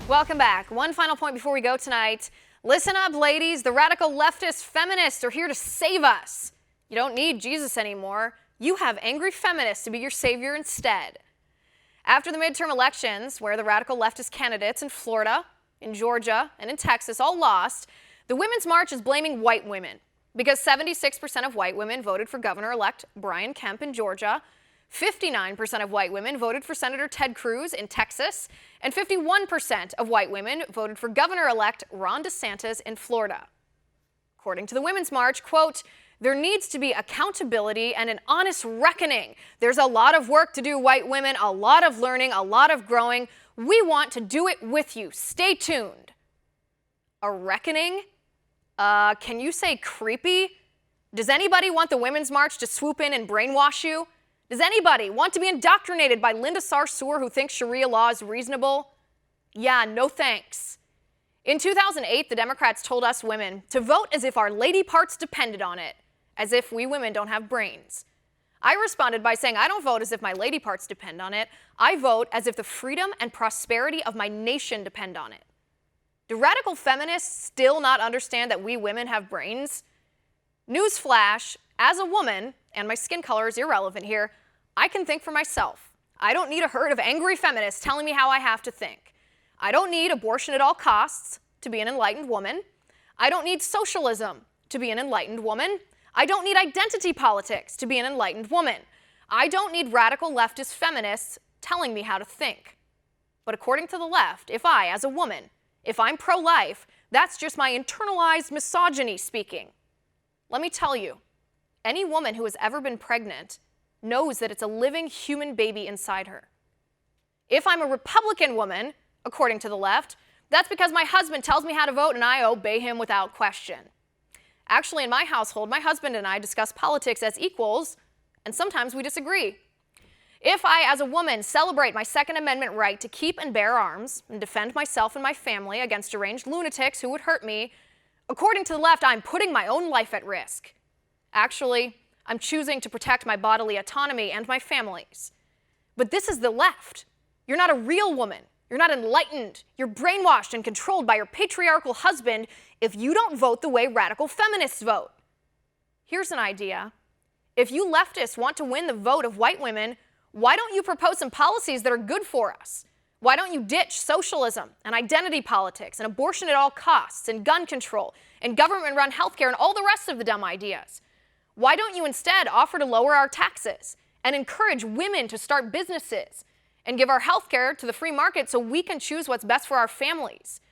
Welcome back. One final point before we go tonight. Listen up, ladies. The radical leftist feminists are here to save us. You don't need Jesus anymore. You have angry feminists to be your savior instead. After the midterm elections, where the radical leftist candidates in Florida, in Georgia, and in Texas all lost, the Women's March is blaming white women because 76% of white women voted for Governor-elect Brian Kemp in Georgia, 59% of white women voted for Senator Ted Cruz in Texas, and 51% of white women voted for Governor-elect Ron DeSantis in Florida. According to the Women's March, quote, "There needs to be accountability and an honest reckoning. There's a lot of work to do, white women, a lot of learning, a lot of growing. We want to do it with you. Stay tuned." A reckoning? Can you say creepy? Does anybody want the Women's March to swoop in and brainwash you? Does anybody want to be indoctrinated by Linda Sarsour, who thinks Sharia law is reasonable? Yeah, no thanks. In 2008, the Democrats told us women to vote as if our lady parts depended on it, as if we women don't have brains. I responded by saying, I don't vote as if my lady parts depend on it. I vote as if the freedom and prosperity of my nation depend on it. Do radical feminists still not understand that we women have brains? Newsflash, as a woman, and my skin color is irrelevant here, I can think for myself. I don't need a herd of angry feminists telling me how I have to think. I don't need abortion at all costs to be an enlightened woman. I don't need socialism to be an enlightened woman. I don't need identity politics to be an enlightened woman. I don't need radical leftist feminists telling me how to think. But according to the left, if I, as a woman, if I'm pro-life, that's just my internalized misogyny speaking. Let me tell you, any woman who has ever been pregnant knows that it's a living human baby inside her. If I'm a Republican woman, according to the left, that's because my husband tells me how to vote and I obey him without question. Actually, in my household, my husband and I discuss politics as equals, and sometimes we disagree. If I, as a woman, celebrate my Second Amendment right to keep and bear arms and defend myself and my family against deranged lunatics who would hurt me, according to the left, I'm putting my own life at risk. Actually, I'm choosing to protect my bodily autonomy and my family's. But this is the left. You're not a real woman. You're not enlightened. You're brainwashed and controlled by your patriarchal husband if you don't vote the way radical feminists vote. Here's an idea. If you leftists want to win the vote of white women, why don't you propose some policies that are good for us? Why don't you ditch socialism and identity politics and abortion at all costs and gun control and government-run healthcare and all the rest of the dumb ideas? Why don't you instead offer to lower our taxes and encourage women to start businesses and give our healthcare to the free market so we can choose what's best for our families?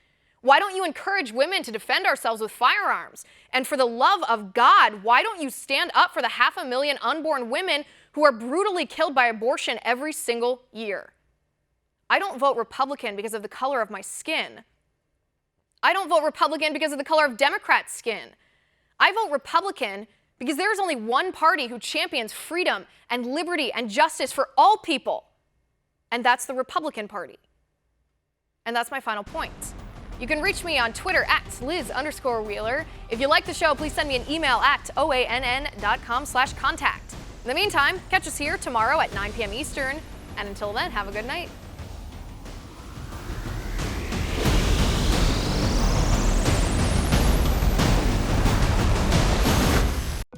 Why don't you encourage women to defend ourselves with firearms? And for the love of God, why don't you stand up for the 500,000 unborn women who are brutally killed by abortion every single year? I don't vote Republican because of the color of my skin. I don't vote Republican because of the color of Democrats' skin. I vote Republican because there is only one party who champions freedom and liberty and justice for all people, and that's the Republican Party. And that's my final point. You can reach me on Twitter at Liz_Wheeler. If you like the show, please send me an email at oann.com/contact. In the meantime, catch us here tomorrow at 9 p.m. Eastern, and until then, have a good night.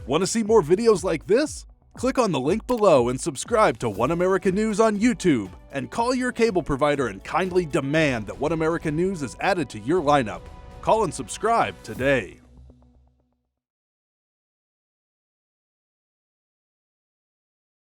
Want to see more videos like this? Click on the link below and subscribe to One America News on YouTube, and call your cable provider and kindly demand that One America News is added to your lineup. Call and subscribe today.